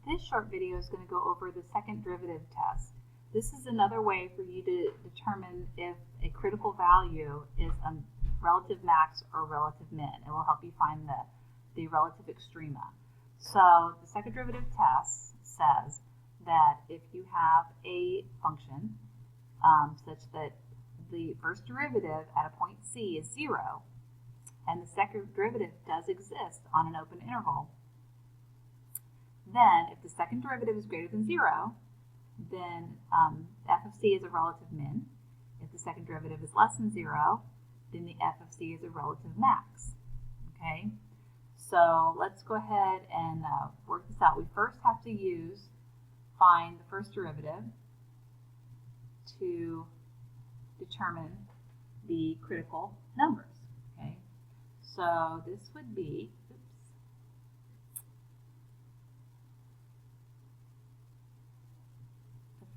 This short video is going to go over the second derivative test. This is another way for you to determine if a critical value is a relative max or relative min. It will help you find the relative extrema. So the second derivative test says that if you have a function such that the first derivative at a point C is 0, and the second derivative does exist on an open interval, then if the second derivative is greater than 0, then f of c is a relative min. If the second derivative is less than 0, then the f of c is a relative max. Okay, so let's go ahead and work this out. We first have to find the first derivative to determine the critical numbers. Okay, so this would be,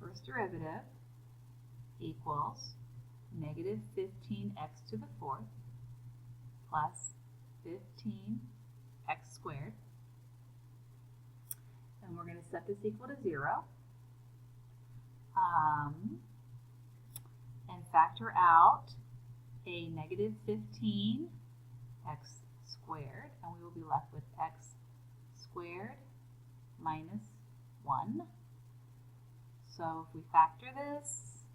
first derivative equals negative 15x to the fourth plus 15x squared. And we're going to set this equal to 0 and factor out a negative 15x squared, and we will be left with x squared minus 1. So if we factor this,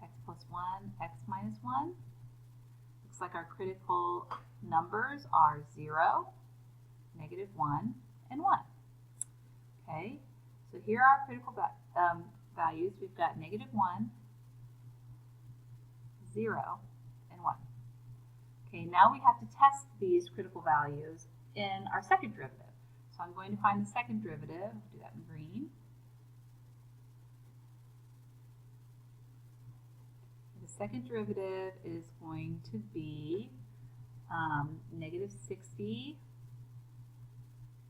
x plus 1, x minus 1, looks like our critical numbers are 0, negative 1, and 1. Okay, so here are our critical values. We've got negative 1, 0, and 1. Okay, now we have to test these critical values in our second derivative. So I'm going to find the second derivative, do that in green. The second derivative is going to be negative 60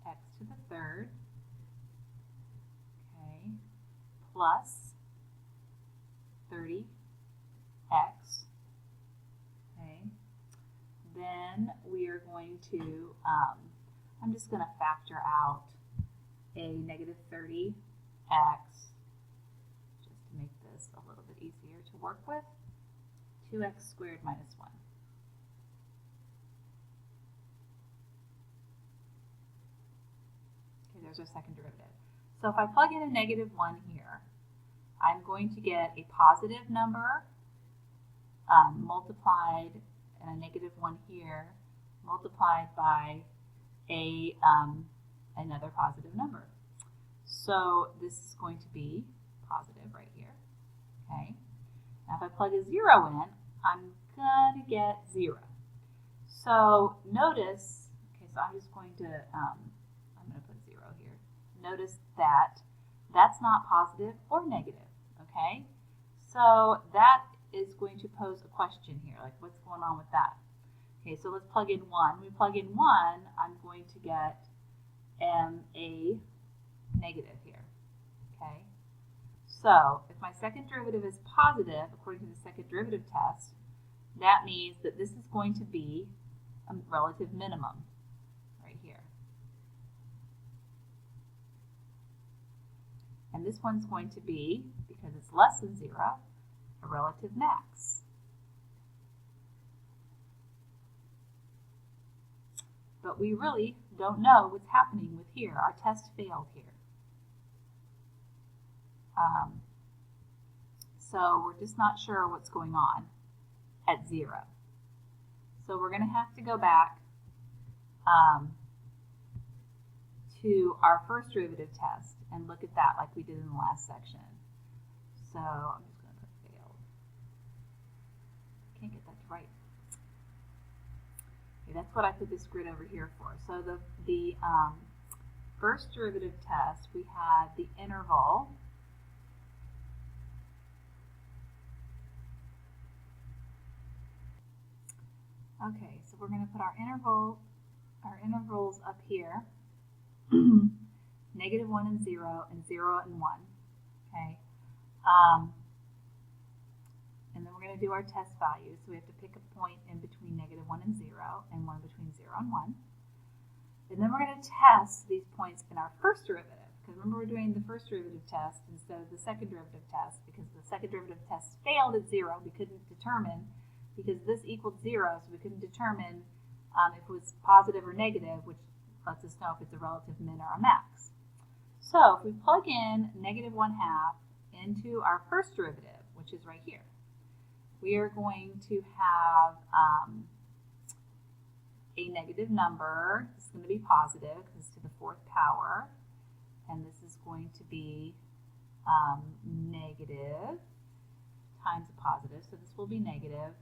x to the third, okay, plus 30x, okay. Then we are going to I'm just going to factor out a negative 30x just to make this a little bit easier to work with. 2x squared minus 1. Okay, there's our second derivative. So if I plug in a negative 1 here, I'm going to get a positive number multiplied, and a negative 1 here, multiplied by another positive number. So this is going to be positive right here. Okay. Now if I plug a 0 in, I'm going to get 0. So notice, okay, so I'm just going to I'm going to put 0 here. Notice that that's not positive or negative. Okay. So that is going to pose a question here, like what's going on with that? Okay, so let's plug in 1. When we plug in 1, I'm going to get a negative here. Okay, so if my second derivative is positive, according to the second derivative test, that means that this is going to be a relative minimum right here. And this one's going to be, because it's less than 0, a relative max. But we really don't know what's happening with here. Our test failed here. So we're just not sure what's going on at 0. So we're going to have to go back to our first derivative test and look at that like we did in the last section. So I'm just going to put failed. Can't get that right. Okay, that's what I put this grid over here for. So the first derivative test, we had the interval. Okay, so we're going to put our intervals up here, negative 1 and 0, and 0 and 1. Okay, and then we're going to do our test values. So we have to pick a point in between negative 1 and 0, and one between 0 and 1. And then we're going to test these points in our first derivative. Because remember, we're doing the first derivative test instead of the second derivative test, because the second derivative test failed at 0. We couldn't determine, because this equaled 0, so we couldn't determine if it was positive or negative, which lets us know if it's a relative min or a max. So if we plug in -1/2 into our first derivative, which is right here, we are going to have a negative number. It's going to be positive because it's to the 4th power. And this is going to be negative times a positive. So this will be negative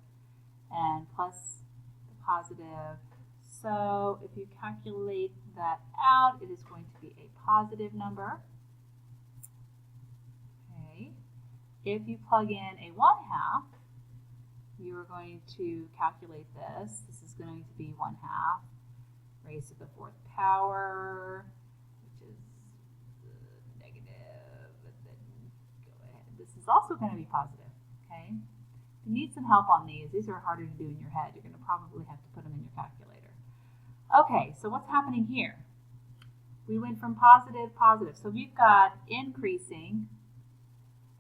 and plus the positive. So if you calculate that out, it is going to be a positive number. Okay. If you plug in a 1/2, you are going to calculate this. This is going to be 1/2 raised to the 4th power, which is negative, and then go ahead. This is also going to be positive, okay? If you need some help on these are harder to do in your head. You're going to probably have to put them in your calculator. Okay, so what's happening here? We went from positive, positive. So we've got increasing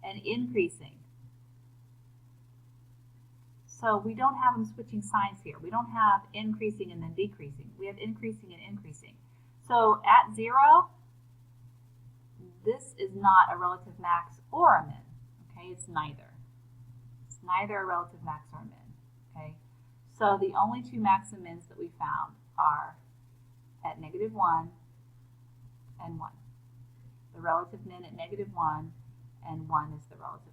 and increasing. So we don't have them switching signs here. We don't have increasing and then decreasing. We have increasing and increasing. So at 0, this is not a relative max or a min. Okay, it's neither. It's neither a relative max or a min. Okay, so the only two max and mins that we found are at -1 and 1. The relative min at -1 and 1 is the relative